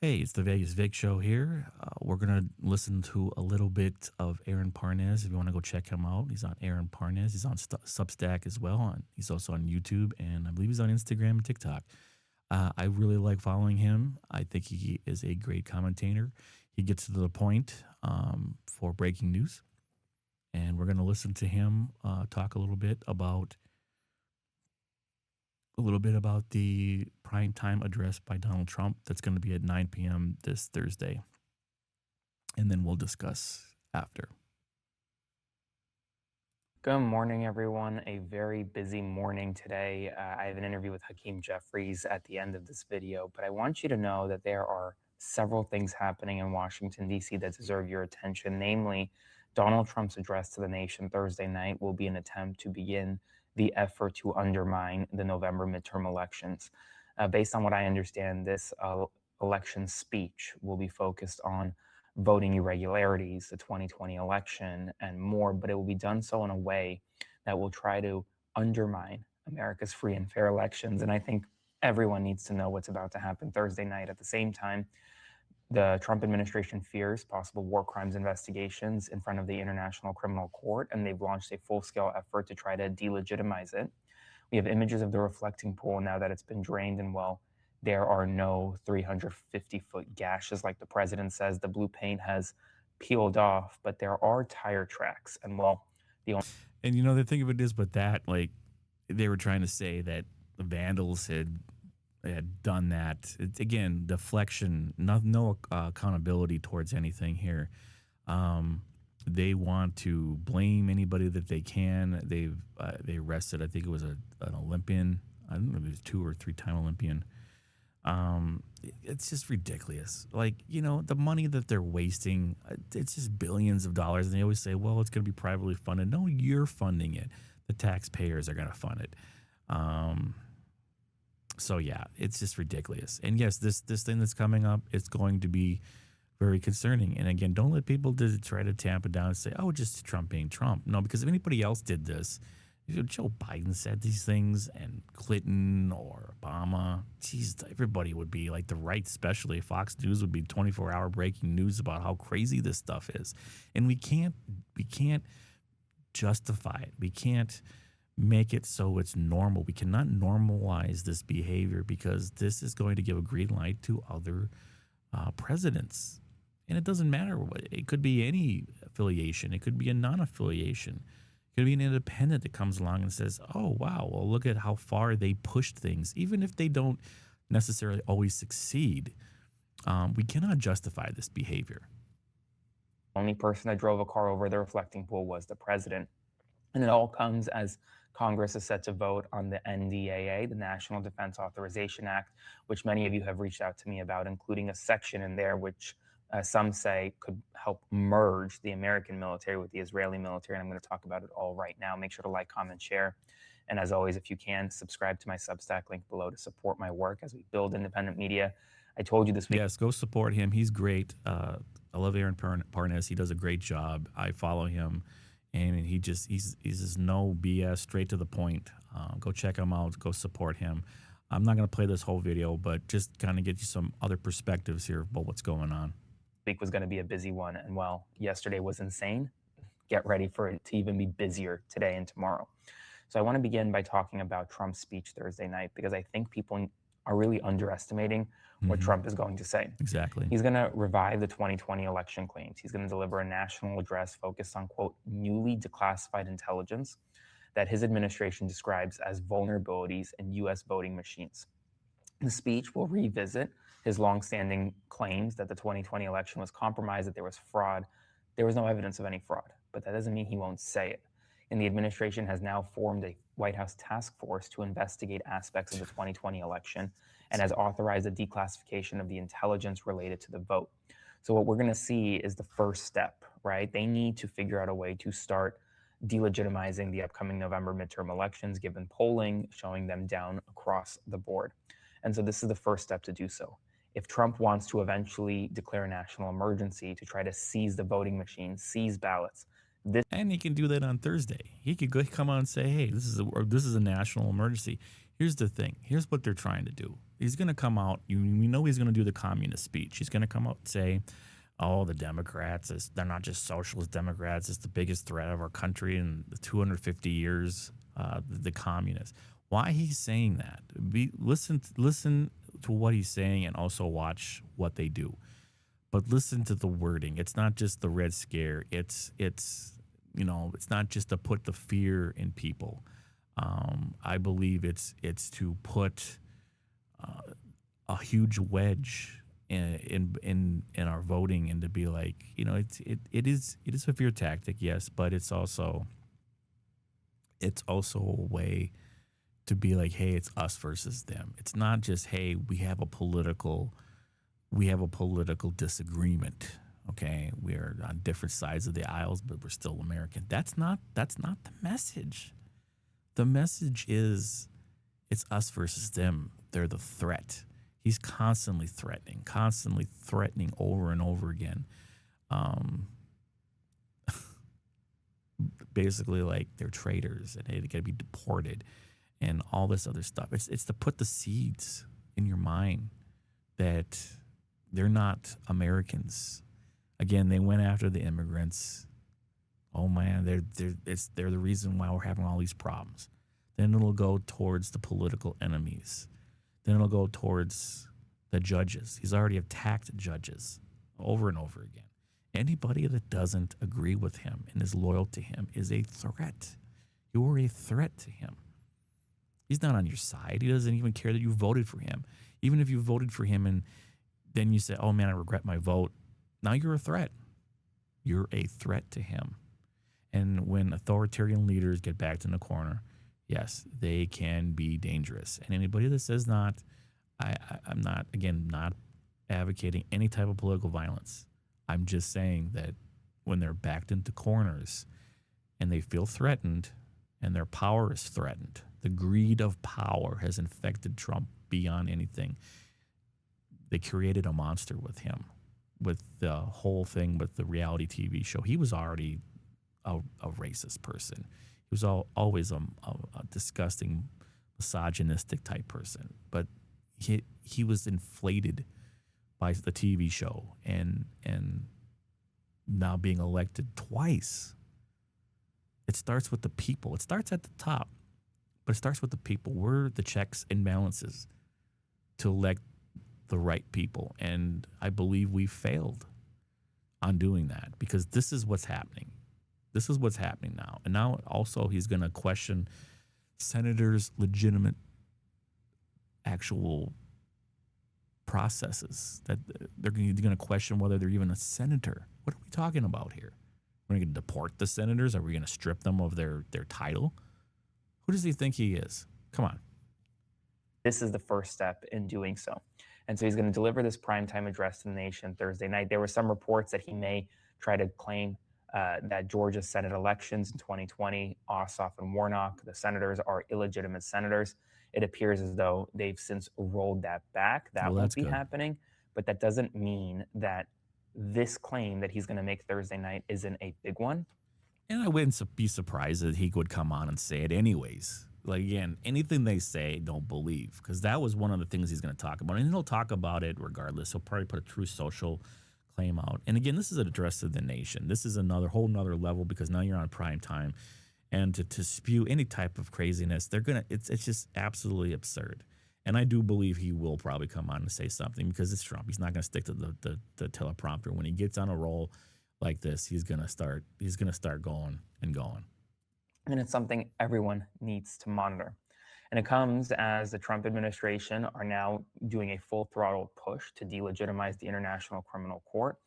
Hey, it's the Vegas Vic show here. We're going to listen to a little bit of Aaron Parnes. If you want to go check him out, he's on Aaron Parnes. He's on Substack as well. He's also on YouTube, and I believe he's on Instagram and TikTok. I really like following him. I think he is a great commentator. He gets to the point for breaking news, and we're going to listen to him talk a little bit about the primetime address by Donald Trump that's going to be at 9 p.m. this Thursday. And then we'll discuss after. Good morning, everyone. A very busy morning today. I have an interview with Hakeem Jeffries at the end of this video, but I want you to know that there are several things happening in Washington, D.C. that deserve your attention. Namely, Donald Trump's address to the nation Thursday night will be an attempt to begin the effort to undermine the November midterm elections. Based on what I understand, this election speech will be focused on voting irregularities, the 2020 election, and more, but it will be done so in a way that will try to undermine America's free and fair elections. And I think everyone needs to know what's about to happen Thursday night. At the same time, the Trump administration fears possible war crimes investigations in front of the International Criminal Court, and they've launched a full scale effort to try to delegitimize it. We have images of the reflecting pool now that it's been drained, and well, there are no 350-foot gashes like the president says. The blue paint has peeled off, but there are tire tracks. And well, the only And the thing of it is, but that, like, they were trying to say that the vandals had done that. It's, again, deflection, no accountability towards anything here. They want to blame anybody that they can. They arrested, I think it was an Olympian. I don't know if it was 2 or 3-time Olympian. It's just ridiculous. Like, the money that they're wasting, it's just billions of dollars. And they always say, well, it's going to be privately funded. No, you're funding it. The taxpayers are going to fund it. So yeah, it's just ridiculous. And yes, this thing that's coming up, it's going to be very concerning. And again, don't let people try to tamp it down and say, oh, just Trump being Trump. No, because if anybody else did this, if Joe Biden said these things and Clinton or Obama, geez, everybody would be like the right, especially Fox News would be 24-hour breaking news about how crazy this stuff is. And we can't justify it. We can't make it so it's normal. We cannot normalize this behavior because this is going to give a green light to other presidents. And it doesn't matter what it could be, any affiliation. It could be a non-affiliation. It could be an independent that comes along and says, oh, wow, well, look at how far they pushed things. Even if they don't necessarily always succeed, we cannot justify this behavior. only person that drove a car over the reflecting pool was the president. And it all comes as Congress is set to vote on the NDAA, the National Defense Authorization Act, which many of you have reached out to me about, including a section in there which some say could help merge the American military with the Israeli military. And I'm going to talk about it all right now. Make sure to like, comment, share. And as always, if you can, subscribe to my Substack link below to support my work as we build independent media. I told you this week. Yes, go support him. He's great. I love Aaron Parnes. He does a great job. I follow him. And he's just no BS, straight to the point. Go check him out. Go support him. I'm not going to play this whole video, but just kind of get you some other perspectives here about what's going on. Week was going to be a busy one. And well, yesterday was insane. Get ready for it to even be busier today and tomorrow. So I want to begin by talking about Trump's speech Thursday night, because I think people are really underestimating what Trump is going to say. Exactly. He's going to revive the 2020 election claims. He's going to deliver a national address focused on, quote, newly declassified intelligence that his administration describes as vulnerabilities in U.S. voting machines. The speech will revisit his longstanding claims that the 2020 election was compromised, that there was fraud. There was no evidence of any fraud, but that doesn't mean he won't say it. And the administration has now formed a White House task force to investigate aspects of the 2020 election and has authorized a declassification of the intelligence related to the vote. So what we're going to see is the first step, right? They need to figure out a way to start delegitimizing the upcoming November midterm elections, given polling showing them down across the board. And so this is the first step to do so. If Trump wants to eventually declare a national emergency to try to seize the voting machines, seize ballots, And he can do that on Thursday. He could come on and say, "Hey, this is a national emergency." Here's the thing. Here's what they're trying to do. He's going to come out. We know he's going to do the communist speech. He's going to come out and say, "Oh, the Democrats, they're not just socialist Democrats. It's the biggest threat of our country in the 250 years, the communists." Why he's saying that? Listen to what he's saying, and also watch what they do. But listen to the wording. It's not just the Red Scare. It's not just to put the fear in people. I believe it's to put a huge wedge in our voting, and to be like, it is a fear tactic, yes, but it's also a way to be like, hey, it's us versus them. It's not just, hey, we have a political disagreement. Okay, we're on different sides of the aisles, but we're still American. That's not the message. The message is it's us versus them. They're the threat. He's constantly threatening over and over again. Um, Basically, like they're traitors and they got to be deported and all this other stuff. It's to put the seeds in your mind that they're not Americans. Again, they went after the immigrants. Oh man, they're the reason why we're having all these problems. Then it'll go towards the political enemies. Then it'll go towards the judges. He's already attacked judges over and over again. Anybody that doesn't agree with him and is loyal to him is a threat. You are a threat to him. He's not on your side. He doesn't even care that you voted for him. Even if you voted for him and then you say, "Oh man, I regret my vote," now you're a threat. You're a threat to him. And when authoritarian leaders get backed in the corner, yes, they can be dangerous. And anybody that says not, I'm not, again, not advocating any type of political violence. I'm just saying that when they're backed into corners and they feel threatened and their power is threatened, the greed of power has infected Trump beyond anything. They created a monster with him, with the whole thing with the reality TV show. He was already a racist person. He was always a disgusting, misogynistic type person. But he was inflated by the TV show and now being elected twice. It starts with the people. It starts at the top, but it starts with the people. We're the checks and balances to elect the right people. And I believe we failed on doing that, because this is what's happening. This is what's happening now. And now also he's going to question senators' legitimate actual processes, that they're going to question whether they're even a senator. What are we talking about here? We're going to deport the senators? Are we going to strip them of their title? Who does he think he is? Come on. This is the first step in doing so. And so he's going to deliver this primetime address to the nation Thursday night. There were some reports that he may try to claim that Georgia Senate elections in 2020, Ossoff and Warnock, the senators, are illegitimate senators. It appears as though they've since rolled that back. That Well, won't that's be good. happening, but that doesn't mean that this claim that he's going to make Thursday night isn't a big one. And I wouldn't be surprised that he would come on and say it anyways. Like, again, anything they say, don't believe, because that was one of the things he's going to talk about. And he'll talk about it regardless. He'll probably put a true social claim out. And again, this is an address to the nation. This is another whole nother level, because now you're on prime time. And to spew any type of craziness, it's just absolutely absurd. And I do believe he will probably come on and say something, because it's Trump. He's not going to stick to the teleprompter. When he gets on a roll like this, he's gonna start going and going. And it's something everyone needs to monitor. And it comes as the Trump administration are now doing a full throttle push to delegitimize the International Criminal Court,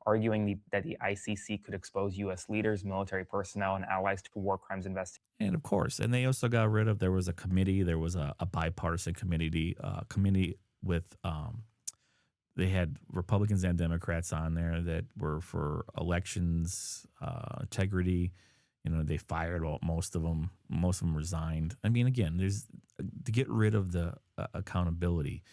arguing that the ICC could expose U.S. leaders, military personnel, and allies to war crimes investigations. And of course, and they also got rid of, there was a committee, there was a bipartisan committee with they had Republicans and Democrats on there that were for elections, integrity. They fired most of them. Most of them resigned. I mean, again, there's to get rid of the accountability.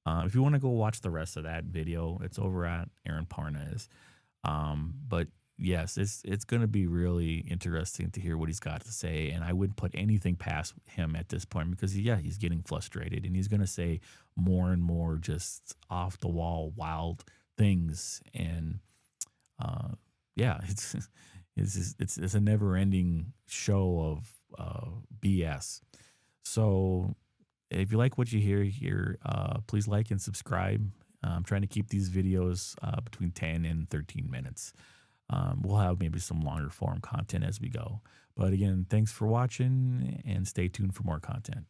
If you want to go watch the rest of that video, it's over at Aaron Parnas. But yes, it's going to be really interesting to hear what he's got to say, and I wouldn't put anything past him at this point because yeah, he's getting frustrated and he's going to say more and more just off the wall wild things, and uh, yeah, it's a never ending show of BS. So if you like what you hear here, please like and subscribe. I'm trying to keep these videos between 10 and 13 minutes. We'll have maybe some longer form content as we go. But again, thanks for watching and stay tuned for more content.